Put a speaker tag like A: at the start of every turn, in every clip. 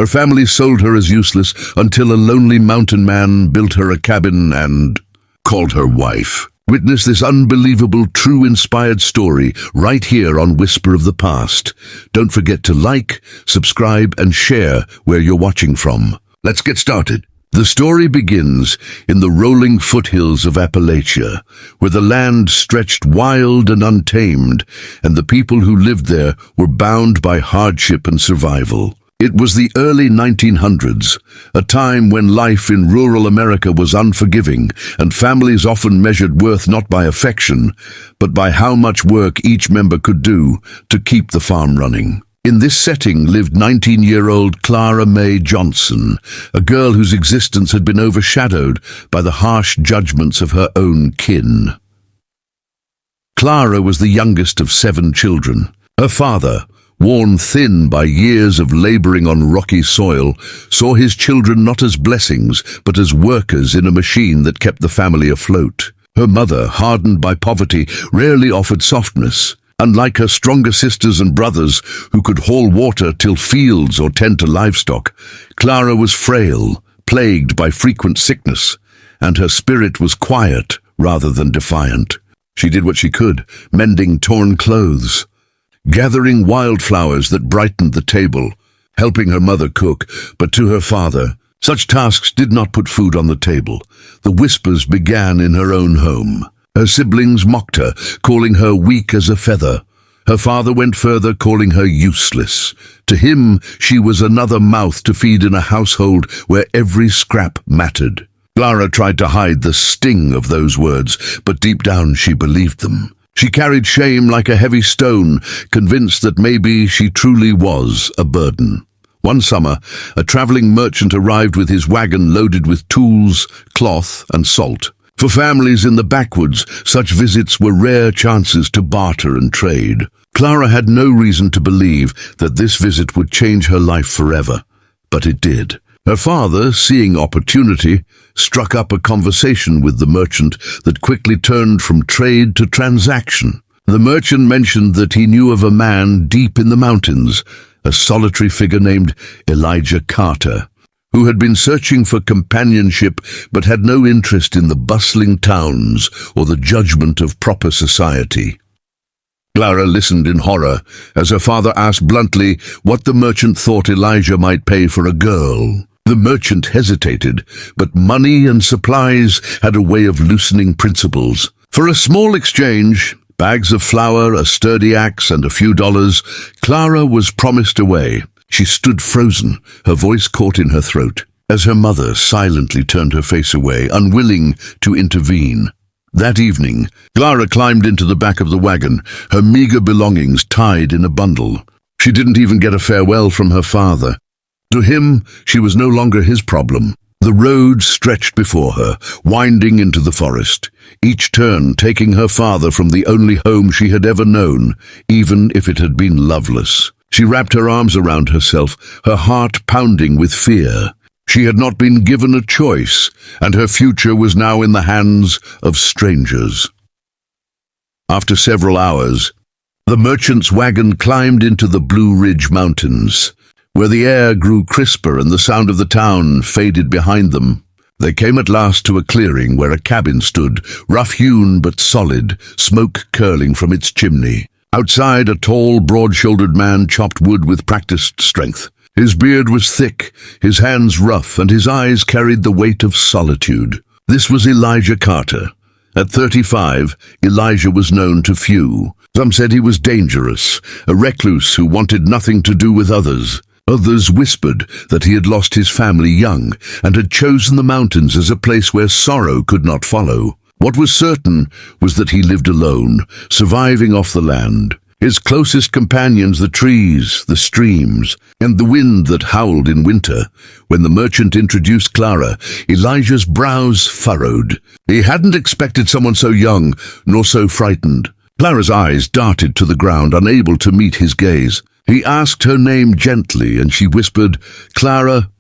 A: Her family sold her as useless until a lonely mountain man built her a cabin and called her wife. Witness this unbelievable, true, inspired story right here on Whisper of the Past. Don't forget to like, subscribe, and share where you're watching from. Let's get started. The story begins in the rolling foothills of Appalachia, where the land stretched wild and untamed, and the people who lived there were bound by hardship and survival. It was the early 1900s, a time when life in rural America was unforgiving, and families often measured worth not by affection, but by how much work each member could do to keep the farm running. In this setting lived 19-year-old Clara Mae Johnson, a girl whose existence had been overshadowed by the harsh judgments of her own kin. Clara was the youngest of 7 children. Her father, worn thin by years of laboring on rocky soil, saw his children not as blessings, but as workers in a machine that kept the family afloat. Her mother, hardened by poverty, rarely offered softness. Unlike her stronger sisters and brothers, who could haul water, till fields, or tend to livestock, Clara was frail, plagued by frequent sickness, and her spirit was quiet rather than defiant. She did what she could, mending torn clothes, gathering wildflowers that brightened the table, helping her mother cook, but to her father, such tasks did not put food on the table. The whispers began in her own home. Her siblings mocked her, calling her weak as a feather. Her father went further, calling her useless. To him, she was another mouth to feed in a household where every scrap mattered. Clara tried to hide the sting of those words, but deep down she believed them. She carried shame like a heavy stone, convinced that maybe she truly was a burden. One summer, a traveling merchant arrived with his wagon loaded with tools, cloth, and salt. For families in the backwoods, such visits were rare chances to barter and trade. Clara had no reason to believe that this visit would change her life forever, but it did. Her father, seeing opportunity, struck up a conversation with the merchant that quickly turned from trade to transaction. The merchant mentioned that he knew of a man deep in the mountains, a solitary figure named Elijah Carter, who had been searching for companionship but had no interest in the bustling towns or the judgment of proper society. Clara listened in horror as her father asked bluntly what the merchant thought Elijah might pay for a girl. The merchant hesitated, but money and supplies had a way of loosening principles. For a small exchange, bags of flour, a sturdy axe, and a few dollars, Clara was promised away. She stood frozen, her voice caught in her throat, as her mother silently turned her face away, unwilling to intervene. That evening, Clara climbed into the back of the wagon, her meager belongings tied in a bundle. She didn't even get a farewell from her father. To him, she was no longer his problem. The road stretched before her, winding into the forest, each turn taking her father from the only home she had ever known, even if it had been loveless. She wrapped her arms around herself, her heart pounding with fear. She had not been given a choice, and her future was now in the hands of strangers. After several hours, the merchant's wagon climbed into the Blue Ridge Mountains, where the air grew crisper and the sound of the town faded behind them. They came at last to a clearing where a cabin stood, rough-hewn but solid, smoke curling from its chimney. Outside, a tall, broad-shouldered man chopped wood with practiced strength. His beard was thick, his hands rough, and his eyes carried the weight of solitude. This was Elijah Carter. At 35, Elijah was known to few. Some said he was dangerous, a recluse who wanted nothing to do with others. Others whispered that he had lost his family young and had chosen the mountains as a place where sorrow could not follow. What was certain was that he lived alone, surviving off the land. His closest companions, the trees, the streams, and the wind that howled in winter. When the merchant introduced Clara, Elijah's brows furrowed. He hadn't expected someone so young, nor so frightened. Clara's eyes darted to the ground, unable to meet his gaze. He asked her name gently, and she whispered, "Clara."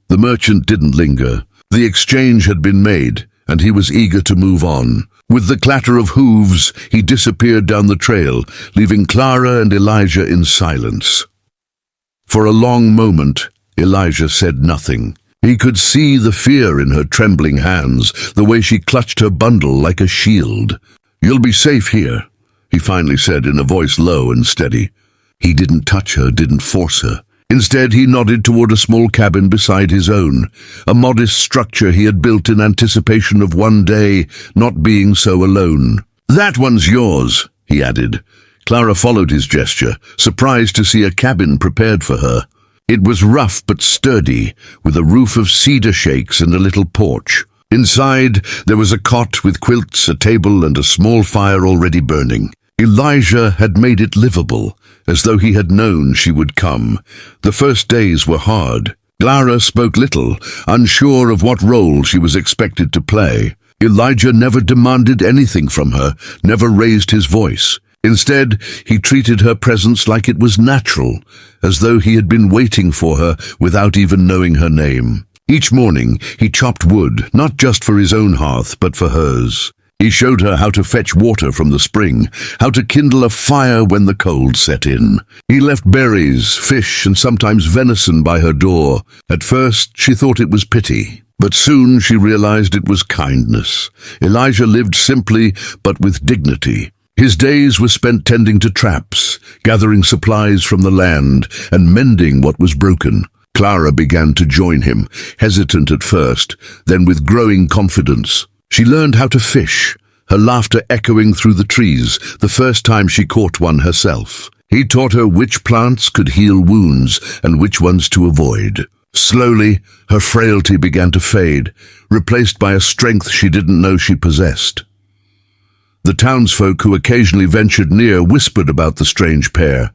A: The merchant didn't linger. The exchange had been made, and he was eager to move on. With the clatter of hooves, he disappeared down the trail, leaving Clara and Elijah in silence. For a long moment, Elijah said nothing. He could see the fear in her trembling hands, the way she clutched her bundle like a shield. "You'll be safe here," he finally said in a voice low and steady. He didn't touch her, didn't force her. Instead, he nodded toward a small cabin beside his own, a modest structure he had built in anticipation of one day not being so alone. "That one's yours," he added. Clara followed his gesture, surprised to see a cabin prepared for her. It was rough but sturdy, with a roof of cedar shakes and a little porch. Inside, there was a cot with quilts, a table, and a small fire already burning. Elijah had made it livable, as though he had known she would come. The first days were hard. Clara spoke little, unsure of what role she was expected to play. Elijah never demanded anything from her, never raised his voice. Instead, he treated her presence like it was natural, as though he had been waiting for her without even knowing her name. Each morning, he chopped wood, not just for his own hearth, but for hers. He showed her how to fetch water from the spring, how to kindle a fire when the cold set in. He left berries, fish, and sometimes venison by her door. At first, she thought it was pity, but soon she realized it was kindness. Elijah lived simply, but with dignity. His days were spent tending to traps, gathering supplies from the land, and mending what was broken. Clara began to join him, hesitant at first, then with growing confidence. She learned how to fish, her laughter echoing through the trees the first time she caught one herself. He taught her which plants could heal wounds and which ones to avoid. Slowly, her frailty began to fade, replaced by a strength she didn't know she possessed. The townsfolk who occasionally ventured near whispered about the strange pair.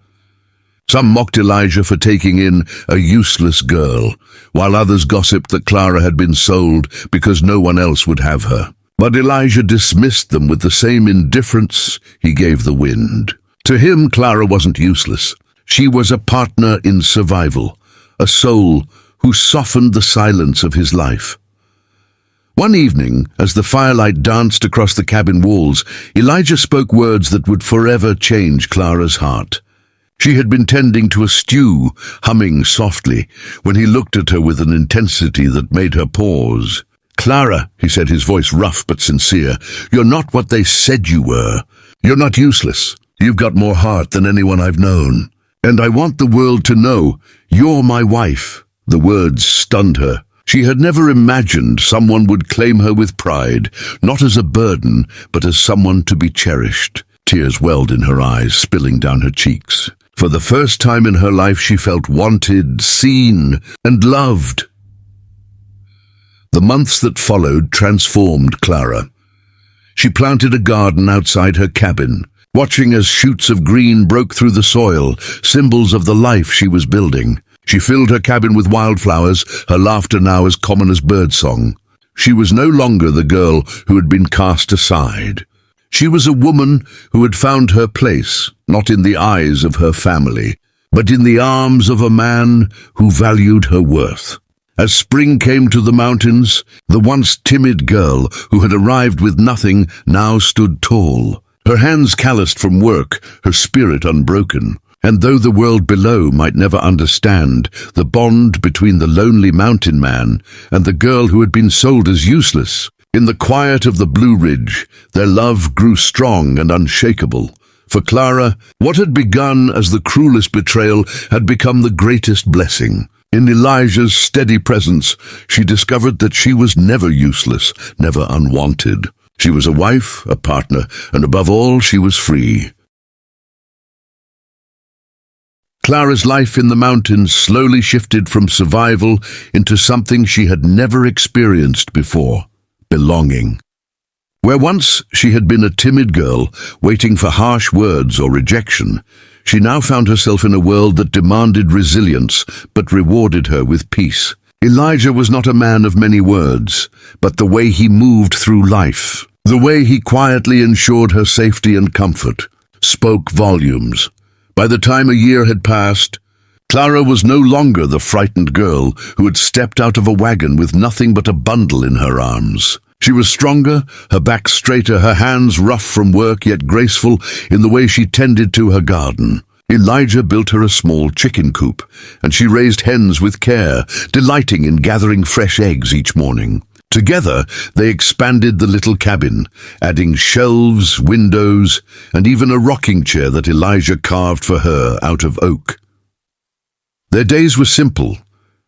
A: Some mocked Elijah for taking in a useless girl, while others gossiped that Clara had been sold because no one else would have her. But Elijah dismissed them with the same indifference he gave the wind. To him, Clara wasn't useless. She was a partner in survival, a soul who softened the silence of his life. One evening, as the firelight danced across the cabin walls, Elijah spoke words that would forever change Clara's heart. She had been tending to a stew, humming softly, when he looked at her with an intensity that made her pause. "Clara," he said, his voice rough but sincere, "you're not what they said you were. You're not useless. You've got more heart than anyone I've known. And I want the world to know you're my wife." The words stunned her. She had never imagined someone would claim her with pride, not as a burden, but as someone to be cherished. Tears welled in her eyes, spilling down her cheeks. For the first time in her life, she felt wanted, seen, and loved. The months that followed transformed Clara. She planted a garden outside her cabin, watching as shoots of green broke through the soil, symbols of the life she was building. She filled her cabin with wildflowers, her laughter now as common as birdsong. She was no longer the girl who had been cast aside. She was a woman who had found her place, not in the eyes of her family, but in the arms of a man who valued her worth. As spring came to the mountains, the once timid girl who had arrived with nothing now stood tall, her hands calloused from work, her spirit unbroken. And though the world below might never understand, the bond between the lonely mountain man and the girl who had been sold as useless, in the quiet of the Blue Ridge, their love grew strong and unshakable. For Clara, what had begun as the cruelest betrayal had become the greatest blessing. In Elijah's steady presence, she discovered that she was never useless, never unwanted. She was a wife, a partner, and above all, she was free. Clara's life in the mountains slowly shifted from survival into something she had never experienced before: belonging. Where once she had been a timid girl, waiting for harsh words or rejection, she now found herself in a world that demanded resilience but rewarded her with peace. Elijah was not a man of many words, but the way he moved through life, the way he quietly ensured her safety and comfort, spoke volumes. By the time a year had passed, Clara was no longer the frightened girl who had stepped out of a wagon with nothing but a bundle in her arms. She was stronger, her back straighter, her hands rough from work yet graceful in the way she tended to her garden. Elijah built her a small chicken coop, and she raised hens with care, delighting in gathering fresh eggs each morning. Together, they expanded the little cabin, adding shelves, windows, and even a rocking chair that Elijah carved for her out of oak. Their days were simple,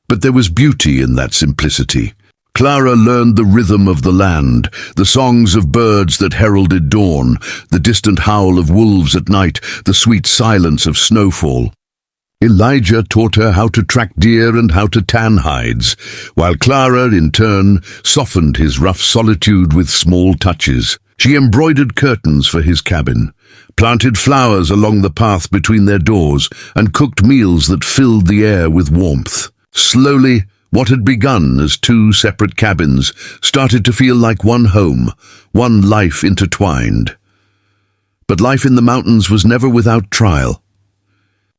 A: but there was beauty in that simplicity. Clara learned the rhythm of the land, the songs of birds that heralded dawn, the distant howl of wolves at night, the sweet silence of snowfall. Elijah taught her how to track deer and how to tan hides, while Clara, in turn, softened his rough solitude with small touches. She embroidered curtains for his cabin, planted flowers along the path between their doors, and cooked meals that filled the air with warmth. Slowly, what had begun as two separate cabins started to feel like one home, one life intertwined. But life in the mountains was never without trial.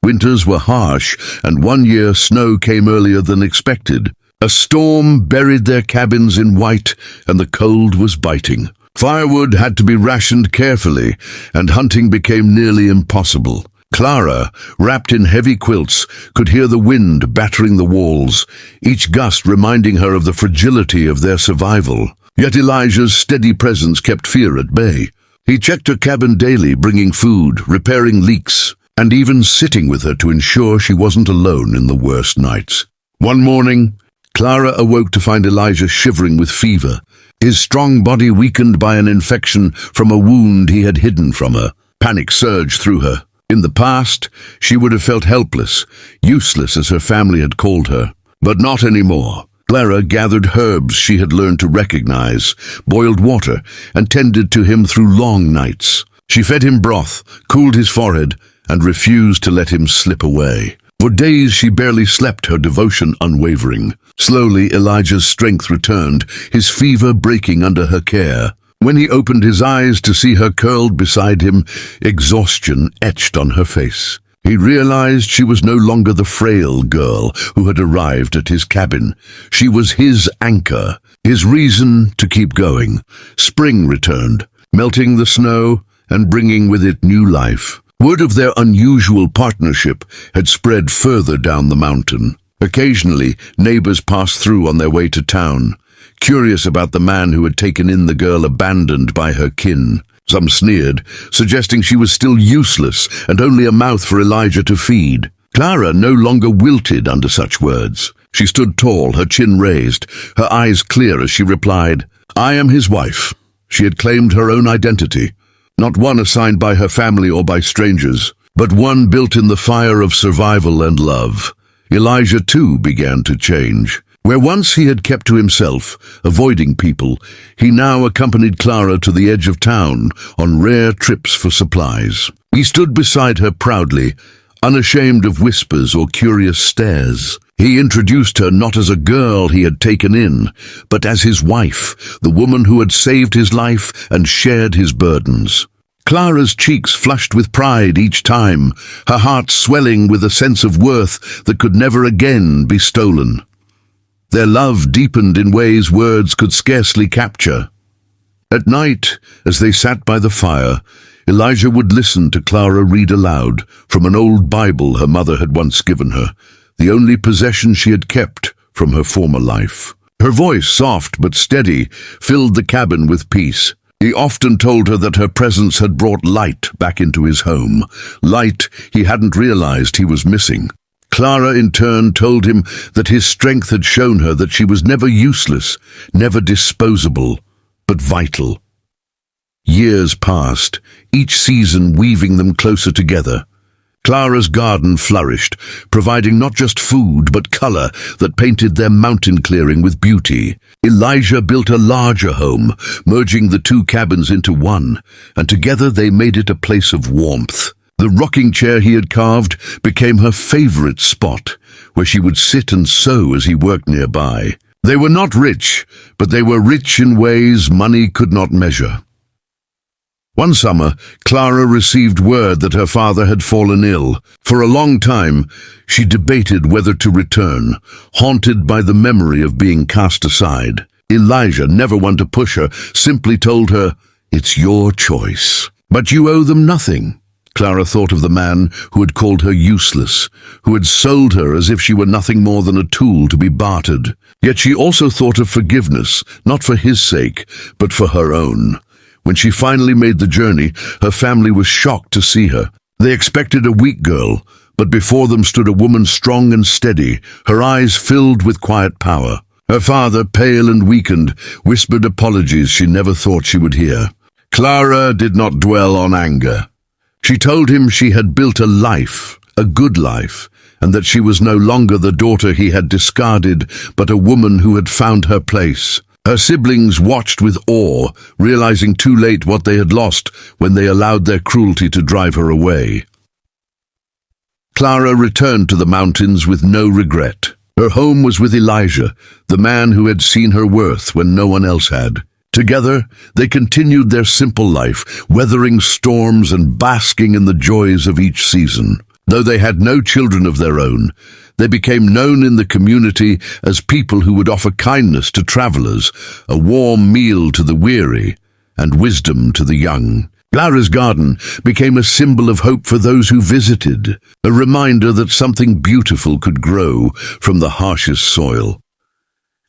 A: Winters were harsh, and one year snow came earlier than expected. A storm buried their cabins in white, and the cold was biting. Firewood had to be rationed carefully, and hunting became nearly impossible. Clara, wrapped in heavy quilts, could hear the wind battering the walls, each gust reminding her of the fragility of their survival. Yet Elijah's steady presence kept fear at bay. He checked her cabin daily, bringing food, repairing leaks, and even sitting with her to ensure she wasn't alone in the worst nights. One morning, Clara awoke to find Elijah shivering with fever, his strong body weakened by an infection from a wound he had hidden from her. Panic surged through her. In the past, she would have felt helpless, useless as her family had called her. But not anymore. Clara gathered herbs she had learned to recognize, boiled water, and tended to him through long nights. She fed him broth, cooled his forehead, and refused to let him slip away. For days she barely slept, her devotion unwavering. Slowly, Elijah's strength returned, his fever breaking under her care. When he opened his eyes to see her curled beside him, exhaustion etched on her face. He realized she was no longer the frail girl who had arrived at his cabin. She was his anchor, his reason to keep going. Spring returned, melting the snow and bringing with it new life. Word of their unusual partnership had spread further down the mountain. Occasionally, neighbors passed through on their way to town, curious about the man who had taken in the girl abandoned by her kin. Some sneered, suggesting she was still useless and only a mouth for Elijah to feed. Clara no longer wilted under such words. She stood tall, her chin raised, her eyes clear as she replied, "I am his wife." She had claimed her own identity, not one assigned by her family or by strangers, but one built in the fire of survival and love. Elijah, too, began to change. Where once he had kept to himself, avoiding people, he now accompanied Clara to the edge of town on rare trips for supplies. He stood beside her proudly, unashamed of whispers or curious stares. He introduced her not as a girl he had taken in, but as his wife, the woman who had saved his life and shared his burdens. Clara's cheeks flushed with pride each time, her heart swelling with a sense of worth that could never again be stolen. Their love deepened in ways words could scarcely capture. At night, as they sat by the fire, Elijah would listen to Clara read aloud from an old Bible her mother had once given her, the only possession she had kept from her former life. Her voice, soft but steady, filled the cabin with peace. He often told her that her presence had brought light back into his home, light he hadn't realized he was missing. Clara, in turn, told him that his strength had shown her that she was never useless, never disposable, but vital. Years passed, each season weaving them closer together. Clara's garden flourished, providing not just food but color that painted their mountain clearing with beauty. Elijah built a larger home, merging the two cabins into one, and together they made it a place of warmth. The rocking chair he had carved became her favorite spot, where she would sit and sew as he worked nearby. They were not rich, but they were rich in ways money could not measure. One summer, Clara received word that her father had fallen ill. For a long time, she debated whether to return, haunted by the memory of being cast aside. Elijah, never one to push her, simply told her, "It's your choice. But you owe them nothing." Clara thought of the man who had called her useless, who had sold her as if she were nothing more than a tool to be bartered. Yet she also thought of forgiveness, not for his sake, but for her own. When she finally made the journey, her family was shocked to see her. They expected a weak girl, but before them stood a woman strong and steady, her eyes filled with quiet power. Her father, pale and weakened, whispered apologies she never thought she would hear. Clara did not dwell on anger. She told him she had built a life, a good life, and that she was no longer the daughter he had discarded, but a woman who had found her place. Her siblings watched with awe, realizing too late what they had lost when they allowed their cruelty to drive her away. Clara returned to the mountains with no regret. Her home was with Elijah, the man who had seen her worth when no one else had. Together, they continued their simple life, weathering storms and basking in the joys of each season. Though they had no children of their own, they became known in the community as people who would offer kindness to travelers, a warm meal to the weary, and wisdom to the young. Clara's garden became a symbol of hope for those who visited, a reminder that something beautiful could grow from the harshest soil.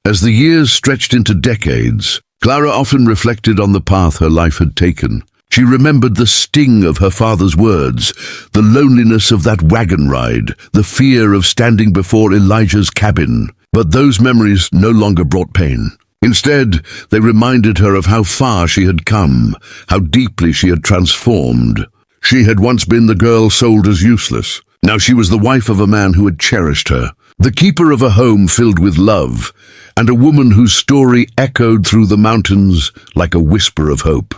A: As the years stretched into decades, Clara often reflected on the path her life had taken. She remembered the sting of her father's words, the loneliness of that wagon ride, the fear of standing before Elijah's cabin. But those memories no longer brought pain. Instead, they reminded her of how far she had come, how deeply she had transformed. She had once been the girl sold as useless. Now she was the wife of a man who had cherished her, the keeper of a home filled with love, and a woman whose story echoed through the mountains like a whisper of hope.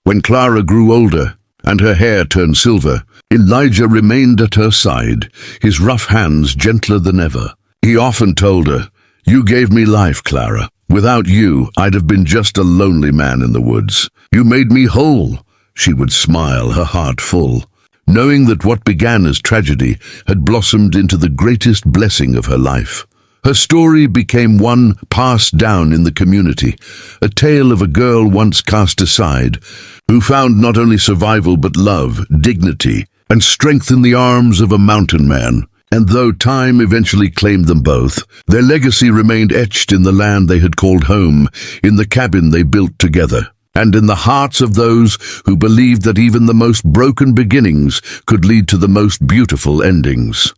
A: When Clara grew older and her hair turned silver, Elijah remained at her side, his rough hands gentler than ever. He often told her, "You gave me life, Clara. Without you, I'd have been just a lonely man in the woods. You made me whole." She would smile, her heart full, knowing that what began as tragedy had blossomed into the greatest blessing of her life. Her story became one passed down in the community, a tale of a girl once cast aside, who found not only survival but love, dignity, and strength in the arms of a mountain man. And though time eventually claimed them both, their legacy remained etched in the land they had called home, in the cabin they built together, and in the hearts of those who believed that even the most broken beginnings could lead to the most beautiful endings.